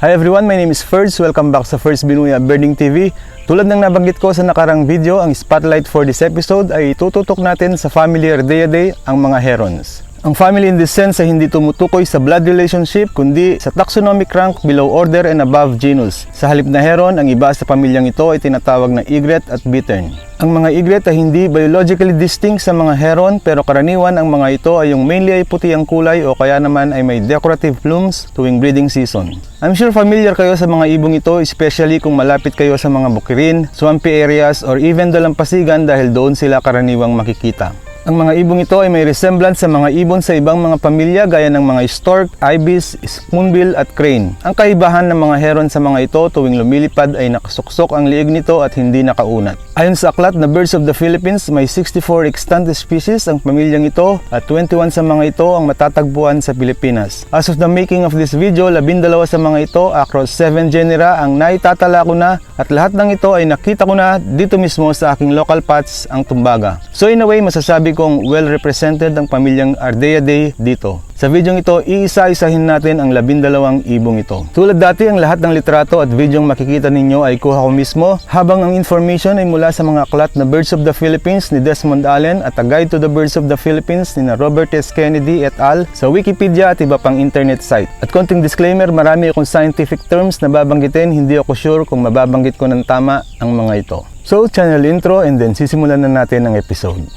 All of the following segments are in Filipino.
Hi everyone, my name is Ferds. Welcome back sa First Binuya Birding TV. Tulad ng nabanggit ko sa nakarang video, ang spotlight for this episode ay tututok natin sa family Ardeidae, ang mga herons. Ang family in this sense ay hindi tumutukoy sa blood relationship kundi sa taxonomic rank below order and above genus. Sa halip na heron, ang iba sa pamilyang ito ay tinatawag na egret at bittern. Ang mga egret ay hindi biologically distinct sa mga heron pero karaniwan ang mga ito ay yung mainly ay puti ang kulay o kaya naman ay may decorative plumes tuwing breeding season. I'm sure familiar kayo sa mga ibong ito, especially kung malapit kayo sa mga bukirin, swampy areas or even dalampasigan dahil doon sila karaniwang makikita. Ang mga ibong ito ay may resemblance sa mga ibon sa ibang mga pamilya gaya ng mga stork, ibis, spoonbill at crane. Ang kaibahan ng mga heron sa mga ito tuwing lumilipad ay nakasuksok ang liig nito at hindi nakaunat. Ayon sa aklat na Birds of the Philippines, may 64 extant species ang pamilyang ito at 21 sa mga ito ang matatagpuan sa Pilipinas. As of the making of this video, 12 sa mga ito across 7 genera ang naitatala ko na at lahat ng ito ay nakita ko na dito mismo sa aking local pots, ang Tumbaga. So in a way, masasabi kung well represented ang pamilyang Ardeidae dito. Sa videong ito, iisa-isahin natin ang 12 ibong ito. Tulad dati, ang lahat ng litrato at videong makikita ninyo ay kuha ko mismo, habang ang information ay mula sa mga aklat na Birds of the Philippines ni Desmond Allen at A Guide to the Birds of the Philippines ni na Robert S. Kennedy et al. Sa Wikipedia at iba pang internet site. At konting disclaimer, marami akong scientific terms na babanggitin, hindi ako sure kung mababanggit ko ng tama ang mga ito. So, channel intro and then sisimulan na natin ang episode.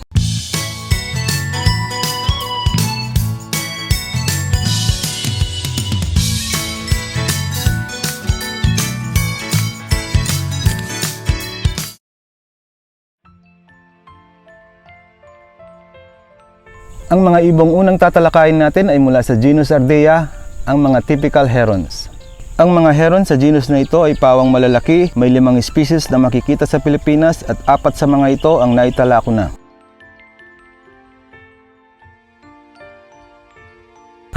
Ang mga ibong unang tatalakayin natin ay mula sa genus Ardea, ang mga typical herons. Ang mga heron sa genus na ito ay pawang malalaki, may 5 species na makikita sa Pilipinas at 4 sa mga ito ang naitala ko na.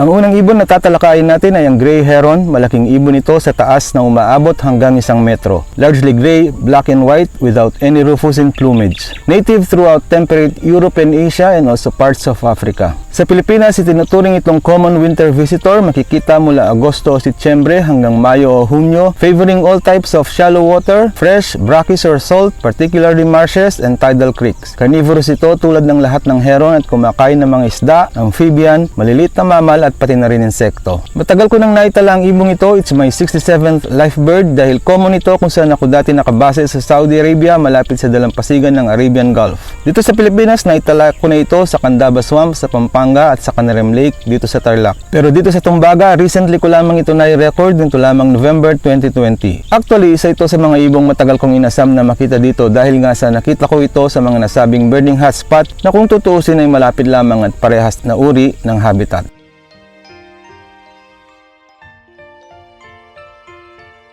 Ang unang ibon na tatalakayin natin ay ang gray heron. Malaking ibon ito sa taas na umaabot hanggang 1 metro. Largely gray, black and white without any rufous in plumage. Native throughout temperate Europe and Asia and also parts of Africa. Sa Pilipinas, itinuturing itong common winter visitor. Makikita mula Agosto o Setyembre hanggang Mayo o Hunyo, favoring all types of shallow water, fresh, brackish or salt, particularly marshes and tidal creeks. Carnivorous ito tulad ng lahat ng heron at kumakain ng mga isda, amphibian, maliliit na mammal at pati na rin insekto. Matagal ko nang naitala ang ibong ito. It's my 67th life bird dahil common ito kung saan ako dati nakabase sa Saudi Arabia malapit sa dalampasigan ng Arabian Gulf. Dito sa Pilipinas, naitala ko na ito sa Candaba Swamp sa Pampanga at sa Canarem Lake dito sa Tarlac. Pero dito sa Tumbaga, recently ko lamang ito na-record nito lamang November 2020. Actually, isa ito sa mga ibong matagal kong inasam na makita dito dahil nga sa nakita ko ito sa mga nasabing birding hotspot na kung tutuusin ay malapit lamang at parehas na uri ng habitat.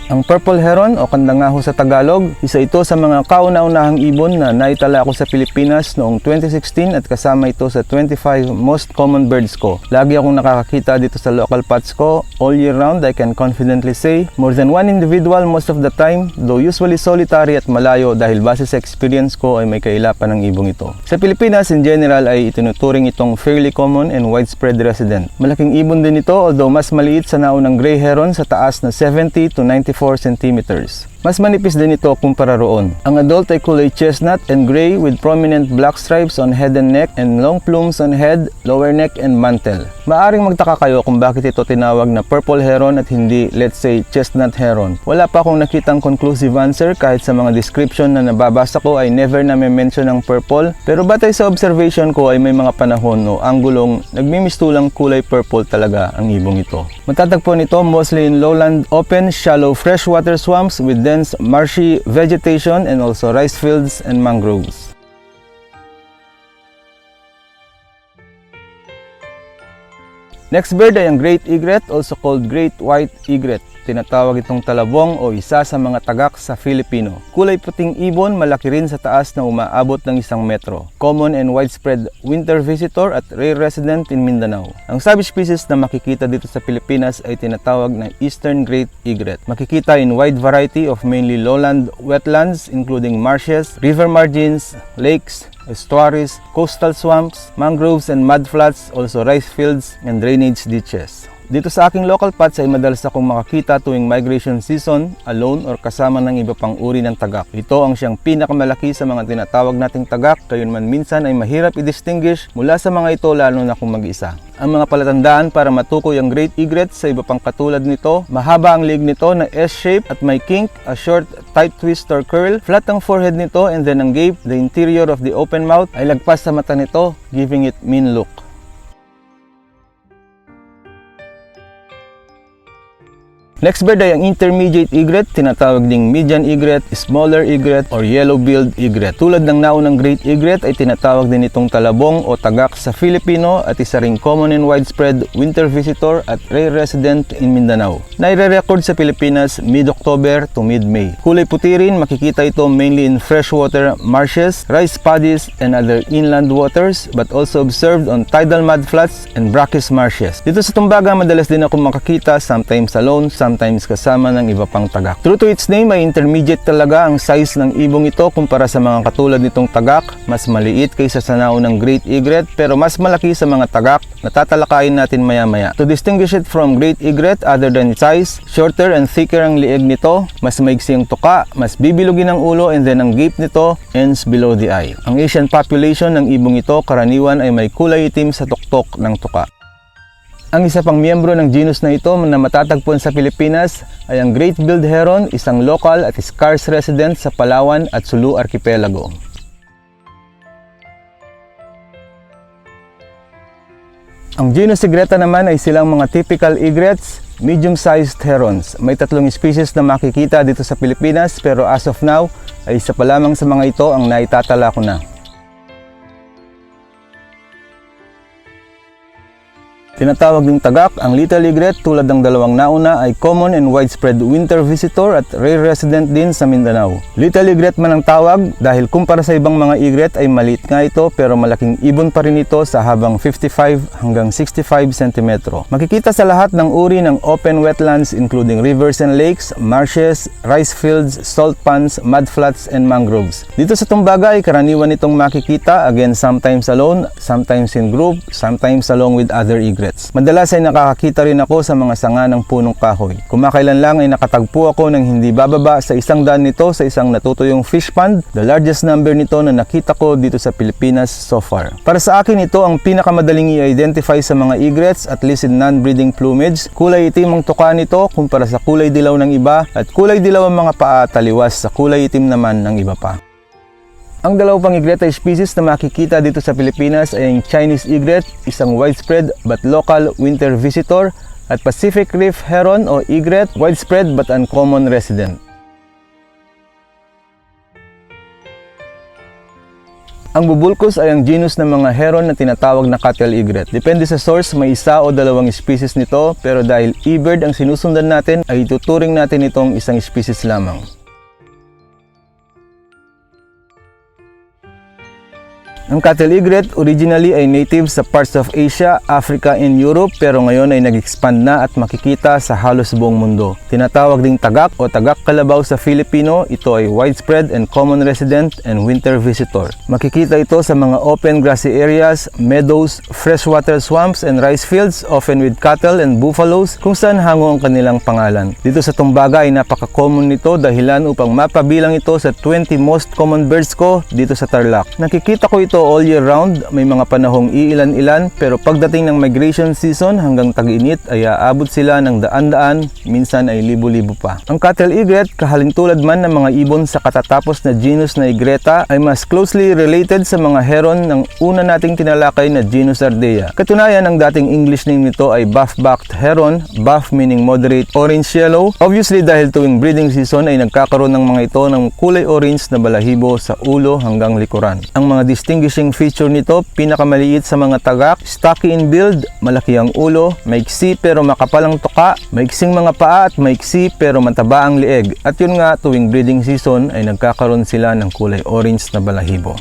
Ang purple heron o kandangaho sa Tagalog, isa ito sa mga kauna-unahang ibon na naitala ako sa Pilipinas noong 2016 at kasama ito sa 25 most common birds ko. Lagi akong nakakakita dito sa local pots ko. All year round, I can confidently say, more than one individual most of the time, though usually solitary at malayo dahil base sa experience ko ay may kailapan ng ibong ito. Sa Pilipinas, in general, ay itinuturing itong fairly common and widespread resident. Malaking ibon din ito, although mas maliit sa naunang gray heron sa taas na 70 to 94 centimeters. Mas manipis din ito kumpara roon. Ang adult ay kulay chestnut and gray with prominent black stripes on head and neck and long plumes on head, lower neck and mantle. Maaring magtaka kayo kung bakit ito tinawag na purple heron at hindi, let's say, chestnut heron. Wala pa akong nakitang conclusive answer kahit sa mga description na nababasa ko ay never na may mention ng purple. Pero batay sa observation ko ay may mga panahon o anggulong nagmimistulang kulay purple talaga ang ibong ito. Matatagpuan ito mostly in lowland, open, shallow freshwater swamps with dense marshy vegetation and also rice fields and mangroves. Next bird ay ang great egret, also called great white egret. Tinatawag itong talabong o isa sa mga tagak sa Filipino. Kulay puting ibon, malaki rin sa taas na umaabot ng 1 metro. Common and widespread winter visitor at rare resident in Mindanao. Ang subspecies na makikita dito sa Pilipinas ay tinatawag na Eastern Great Egret. Makikita in wide variety of mainly lowland wetlands including marshes, river margins, lakes, estuaries, coastal swamps, mangroves and mudflats, also rice fields and drainage ditches. Dito sa aking local pots ay madalas akong makakita tuwing migration season, alone or kasama ng iba pang uri ng tagak. Ito ang siyang pinakamalaki sa mga tinatawag nating tagak, gayunman minsan ay mahirap i-distinguish mula sa mga ito lalo na kung mag-isa. Ang mga palatandaan para matukoy ang great egret sa iba pang katulad nito, mahaba ang leeg nito na S-shape at may kink, a short tight twist or curl, flat ang forehead nito and then ang gape, the interior of the open mouth ay lagpas sa mata nito, giving it mean look. Next bird ay ang intermediate egret, tinatawag ding median egret, smaller egret, or yellow-billed egret. Tulad ng naunang great egret ay tinatawag din itong talabong o tagak sa Filipino at isa ring common and widespread winter visitor at rare resident in Mindanao. Naire-record sa Pilipinas mid-October to mid-May. Kulay puti rin, makikita ito mainly in freshwater marshes, rice paddies, and other inland waters, but also observed on tidal mudflats and brackish marshes. Dito sa Tumbaga, madalas din ako makakita, sometimes alone, sometimes kasama ng iba pang tagak. True to its name ay intermediate talaga ang size ng ibong ito kumpara sa mga katulad nitong tagak. Mas maliit kaysa sa naunang great egret pero mas malaki sa mga tagak na tatalakayin natin maya-maya. To distinguish it from great egret other than its size, shorter and thicker ang lieg nito, mas maigsi ang tuka, mas bibilugin ang ulo and then ang gape nito ends below the eye. Ang Asian population ng ibong ito karaniwan ay may kulay itim sa tuktok ng tuka. Ang isa pang miyembro ng genus na ito na matatagpuan sa Pilipinas ay ang great-billed heron, isang local at scarce resident sa Palawan at Sulu Archipelago. Ang genus Egretta naman ay silang mga typical egrets, medium-sized herons. May 3 species na makikita dito sa Pilipinas pero as of now ay isa pa lamang sa mga ito ang naitatala ko na. Tinatawag ding tagak, ang little egret tulad ng dalawang nauna ay common and widespread winter visitor at rare resident din sa Mindanao. Little egret man ang tawag dahil kumpara sa ibang mga egret ay maliit nga ito pero malaking ibon pa rin ito sa habang 55 hanggang 65 cm. Makikita sa lahat ng uri ng open wetlands including rivers and lakes, marshes, rice fields, salt pans, mudflats, and mangroves. Dito sa Tumbaga ay karaniwan itong makikita, again sometimes alone, sometimes in group, sometimes along with other egrets. Madalas ay nakakakita rin ako sa mga sanga ng punong kahoy. Kumakailan lang ay nakatagpo ako ng hindi bababa sa 100 nito sa isang natutuyong fish pond, the largest number nito na nakita ko dito sa Pilipinas so far. Para sa akin ito ang pinakamadaling i-identify sa mga egrets at least in non-breeding plumage. Kulay itim ang tuka nito kumpara sa kulay dilaw ng iba at kulay dilaw ang mga paa taliwas sa kulay itim naman ng iba pa. Ang dalawang pang egretta species na makikita dito sa Pilipinas ay ang Chinese egret, isang widespread but local winter visitor, at Pacific Reef Heron o egret, widespread but uncommon resident. Ang Bubulcus ay ang genus ng mga heron na tinatawag na cattle egret. Depende sa source, may 1 o 2 species nito pero dahil e-bird ang sinusundan natin ay tuturing natin itong isang species lamang. Ang cattle egret originally ay native sa parts of Asia, Africa, and Europe pero ngayon ay nag-expand na at makikita sa halos buong mundo. Tinatawag ding tagak o tagak kalabaw sa Filipino, ito ay widespread and common resident and winter visitor. Makikita ito sa mga open grassy areas, meadows, freshwater swamps, and rice fields, often with cattle and buffaloes kung saan hango ang kanilang pangalan. Dito sa Tumbaga ay napaka-common nito dahilan upang mapabilang ito sa 20 most common birds ko dito sa Tarlac. Nakikita ko ito all year round, may mga panahong iilan-ilan pero pagdating ng migration season hanggang tag-init ay aabot sila ng daan-daan, minsan ay libo-libo pa. Ang cattle egret, kahalintulad man ng mga ibon sa katatapos na genus na Egretta, ay mas closely related sa mga heron ng una nating tinalakay na genus Ardea. Katunayan, ang dating English name nito ay buff-backed heron, buff meaning moderate orange-yellow. Obviously dahil tuwing breeding season ay nagkakaroon ng mga ito ng kulay orange na balahibo sa ulo hanggang likuran. Ang mga distinguishing feature nito, pinakamaliit sa mga tagak, stocky in build, malaki ang ulo, maiksi pero makapal ang tuka, maiksing mga paa at maiksi pero mataba ang lieg. At yun nga, tuwing breeding season ay nagkakaroon sila ng kulay orange na balahibo.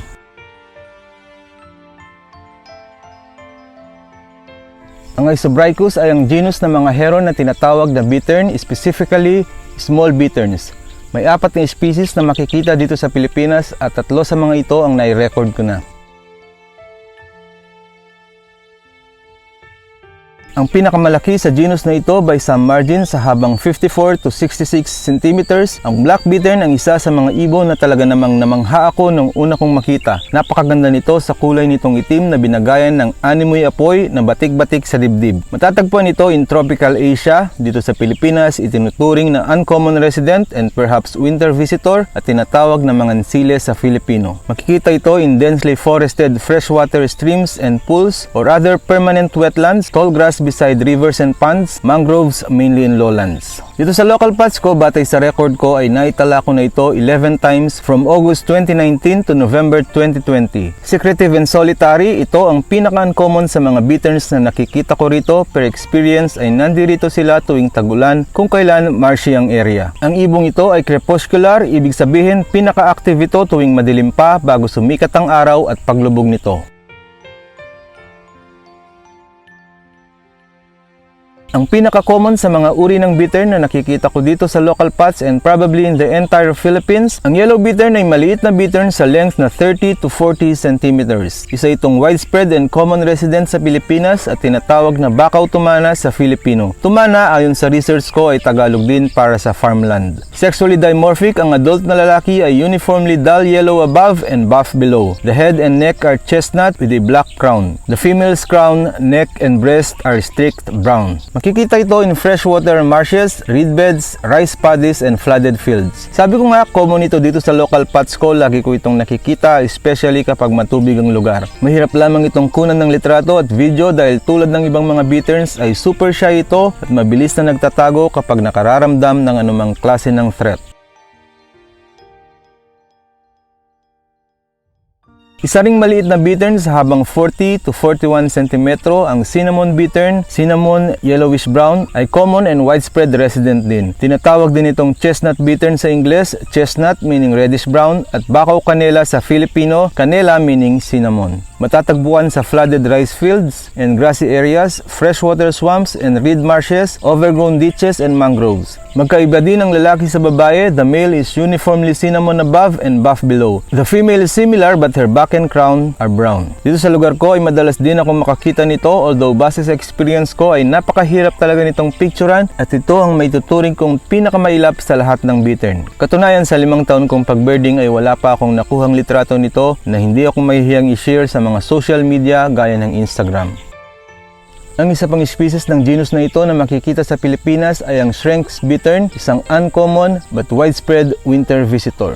Ang Isobricus ay ang genus ng mga heron na tinatawag na bittern, specifically small bitterns. May 4 na species na makikita dito sa Pilipinas at 3 sa mga ito ang nai-record ko na. Ang pinakamalaki sa genus na ito by some margin sa habang 54 to 66 centimeters. Ang black bittern ang isa sa mga ibon na talaga namang namangha ako nung una kong makita. Napakaganda nito sa kulay nitong itim na binagayan ng animoy apoy na batik-batik sa dibdib. Matatagpuan ito in tropical Asia. Dito sa Pilipinas, itinuturing na uncommon resident and perhaps winter visitor at tinatawag na mangansile sa Filipino. Makikita ito in densely forested freshwater streams and pools or other permanent wetlands, tall grass beside rivers and ponds, mangroves mainly in lowlands. Dito sa local plots ko, batay sa record ko ay naitala ko na ito 11 times from August 2019 to November 2020. Secretive and solitary, ito ang pinaka-uncommon sa mga bitterns na nakikita ko rito. Per experience ay nandirito sila tuwing tagulan kung kailan marshy ang area. Ang ibong ito ay crepuscular, ibig sabihin pinaka-active ito tuwing madilim pa bago sumikat ang araw at paglubog nito. Ang pinaka-common sa mga uri ng bittern na nakikita ko dito sa local pots and probably in the entire Philippines, ang yellow bittern ay maliit na bittern sa length na 30 to 40 centimeters. Isa itong widespread and common resident sa Pilipinas at tinatawag na bakaw tumana sa Filipino. Tumana ayon sa research ko ay Tagalog din para sa farmland. Sexually dimorphic, ang adult na lalaki ay uniformly dull yellow above and buff below. The head and neck are chestnut with a black crown. The female's crown, neck, and breast are streaked brown. Makikita ito in freshwater marshes, reed beds, rice paddies, and flooded fields. Sabi ko nga, common ito dito sa local pots ko. Lagi ko itong nakikita, especially kapag matubig ang lugar. Mahirap lamang itong kunan ng litrato at video dahil tulad ng ibang mga bitterns ay super shy ito at mabilis na nagtatago kapag nakararamdam ng anumang klase ng threat. Isa ring maliit na bittern sa habang 40 to 41 cm, ang cinnamon bittern, cinnamon yellowish brown, ay common and widespread resident din. Tinatawag din itong chestnut bittern sa Ingles, chestnut meaning reddish brown, at bakaw kanela sa Filipino, kanela meaning cinnamon. Matatagpuan sa flooded rice fields and grassy areas, freshwater swamps and reed marshes, overgrown ditches and mangroves. Magkaiba din ang lalaki sa babae. The male is uniformly cinnamon above and buff below. The female is similar but her back and crown are brown. Dito sa lugar ko ay madalas din ako makakita nito, although base sa experience ko ay napakahirap talaga nitong picturean at ito ang may tuturing kong pinakamailap sa lahat ng bittern. Katunayan, sa 5 taon kong pagbirding ay wala pa akong nakuhang litrato nito na hindi ako mahihiyang i-share sa mga social media gaya ng Instagram. Ang isa pang species ng genus na ito na makikita sa Pilipinas ay ang Schrenk's bittern, isang uncommon but widespread winter visitor.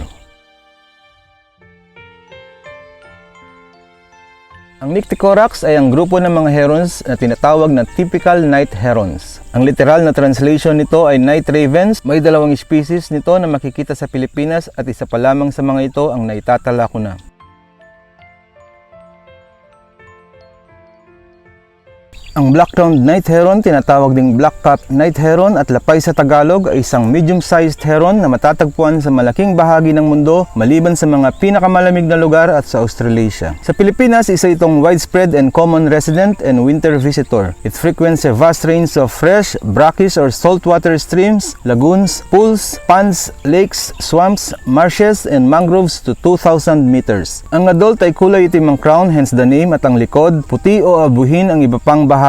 Ang Nycticorax ay ang grupo ng mga herons na tinatawag na typical night herons. Ang literal na translation nito ay night ravens. May 2 species nito na makikita sa Pilipinas at isa pa lamang sa mga ito ang naitatala ko na. Ang black-crowned night heron, tinatawag ding black-capped night heron at lapay sa Tagalog, ay isang medium-sized heron na matatagpuan sa malaking bahagi ng mundo maliban sa mga pinakamalamig na lugar at sa Australasia. Sa Pilipinas, isa itong widespread and common resident and winter visitor. It frequents a vast range of fresh, brackish or saltwater streams, lagoons, pools, ponds, lakes, swamps, marshes, and mangroves to 2,000 meters. Ang adult ay kulay itim ang crown, hence the name, at ang likod, puti o abuhin ang iba pang bahagi,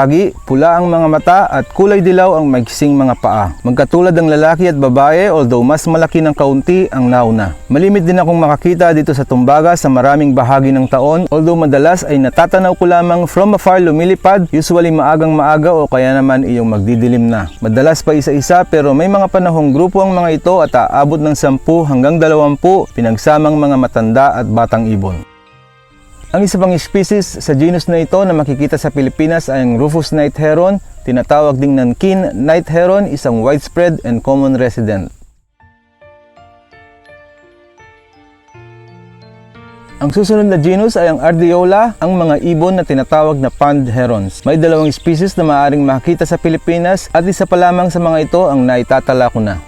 pula ang mga mata at kulay dilaw ang maiksing mga paa. Magkatulad ang lalaki at babae, although mas malaki ng kaunti ang nauna. Malimit din akong makakita dito sa Tumbaga sa maraming bahagi ng taon, although madalas ay natatanaw ko lamang from afar lumilipad, usually maagang maaga o kaya naman iyong magdidilim na. Madalas pa isa-isa pero may mga panahong grupo ang mga ito at aabot ng 10 hanggang 20 pinagsamang mga matanda at batang ibon. Ang isa pang species sa genus na ito na makikita sa Pilipinas ay ang Rufous night heron, tinatawag ding Nankin night heron, isang widespread and common resident. Ang susunod na genus ay ang Ardeola, ang mga ibon na tinatawag na pond herons. May 2 species na maaaring makita sa Pilipinas at isa pa lamang sa mga ito ang naitatala ko na.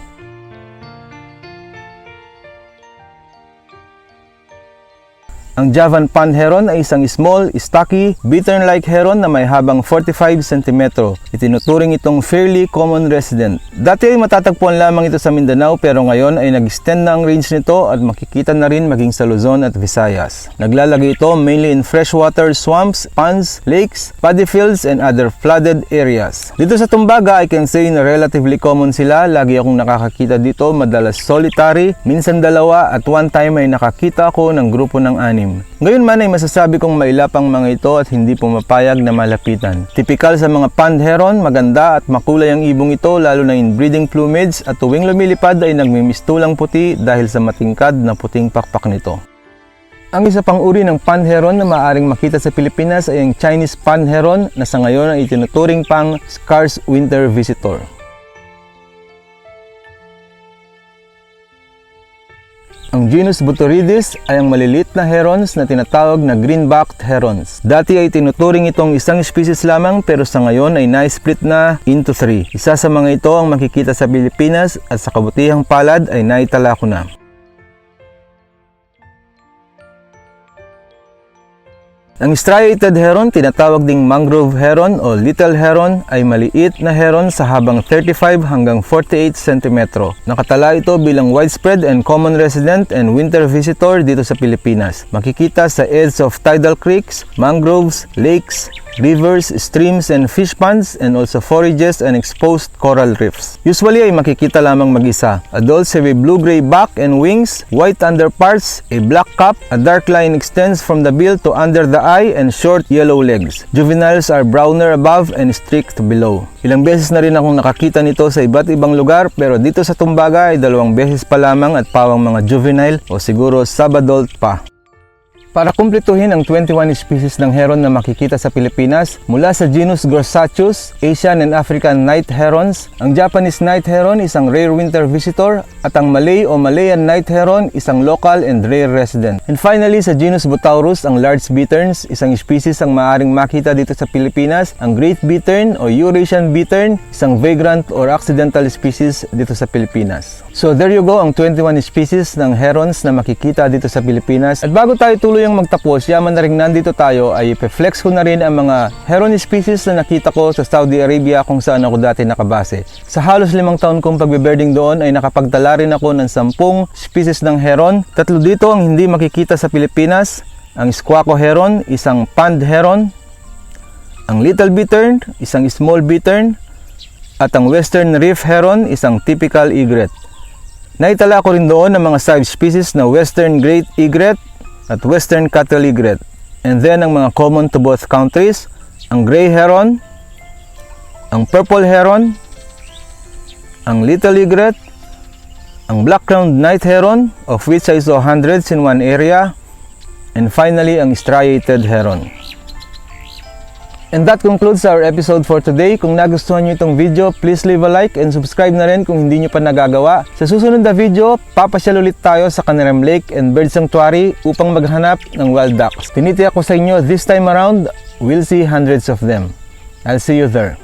Ang Javan Pond Heron ay isang small, stocky, bittern-like heron na may habang 45 cm. Itinuturing itong fairly common resident. Dati ay matatagpuan lamang ito sa Mindanao pero ngayon ay nag-extend na ang range nito at makikita na rin maging sa Luzon at Visayas. Naglalagay ito mainly in freshwater swamps, ponds, lakes, paddy fields, and other flooded areas. Dito sa Tumbaga, I can say na relatively common sila. Lagi akong nakakakita dito, madalas solitary, minsan dalawa, at one time ay nakakita ako ng grupo ng 6. Ngayon man ay masasabi kong mailapang mga ito at hindi pumapayag na malapitan. Typical sa mga pond heron, maganda at makulay ang ibong ito lalo na in breeding plumage at tuwing lumilipad ay nagmimistulang puti dahil sa matingkad na puting pakpak nito. Ang isa pang uri ng pond heron na maaaring makita sa Pilipinas ay ang Chinese pond heron na sa ngayon ay itinuturing pang scarce winter visitor. Ang genus Boturidis ay ang maliliit na herons na tinatawag na green-backed herons. Dati ay tinuturing itong isang species lamang pero sa ngayon ay na-split na into 3. Isa sa mga ito ang makikita sa Pilipinas at sa kabutihang palad ay naitala ko na. Ang striated heron, tinatawag ding mangrove heron o little heron, ay maliit na heron sa habang 35 hanggang 48 cm. Nakatala ito bilang widespread and common resident and winter visitor dito sa Pilipinas. Makikita sa edge of tidal creeks, mangroves, lakes, rivers, streams, and fish ponds, and also forages and exposed coral reefs. Usually ay makikita lamang mag-isa. Adults have a blue-gray back and wings, white underparts, a black cap, a dark line extends from the bill to under the eye, and short yellow legs. Juveniles are browner above and streaked below. Ilang beses na rin akong nakakita nito sa iba't ibang lugar, pero dito sa Tumbaga ay 2 beses pa lamang at pawang mga juvenile o siguro sub-adult pa. Para kumpletuhin ang 21 species ng heron na makikita sa Pilipinas, mula sa genus Gorsacius, Asian and African night herons, ang Japanese night heron isang rare winter visitor, at ang Malay o Malayan night heron isang local and rare resident. And finally, sa genus Botaurus, ang large bitterns, isang species ang maaaring makita dito sa Pilipinas, ang Great Bittern o Eurasian Bittern, isang vagrant or accidental species dito sa Pilipinas. So there you go ang 21 species ng herons na makikita dito sa Pilipinas. At bago tayo tuloy ang magtapos, yaman na rin nandito tayo ay ipe-flex ko na rin ang mga heron species na nakita ko sa Saudi Arabia kung saan ako dati nakabase. Sa halos 5 taon kong pagbe-birding doon ay nakapagtala rin ako ng 10 species ng heron. 3 dito ang hindi makikita sa Pilipinas, ang Squaco heron, isang pond heron, ang Little Bittern, isang small bittern, at ang Western Reef heron, isang typical egret. Naitala ko rin doon ang mga subspecies na Western Great Egret at Western Cattle Egret. And then ang mga common to both countries, ang Gray Heron, ang Purple Heron, ang Little Egret, ang Black-crowned Night Heron, of which I saw hundreds in one area, and finally ang Striated Heron. And that concludes our episode for today. Kung nagustuhan nyo itong video, please leave a like and subscribe na rin kung hindi nyo pa nagagawa. Sa susunod na video, papasyal ulit tayo sa Canaram Lake and Bird Sanctuary upang maghanap ng wild ducks. Tinitiyak ko sa inyo, this time around, we'll see hundreds of them. I'll see you there.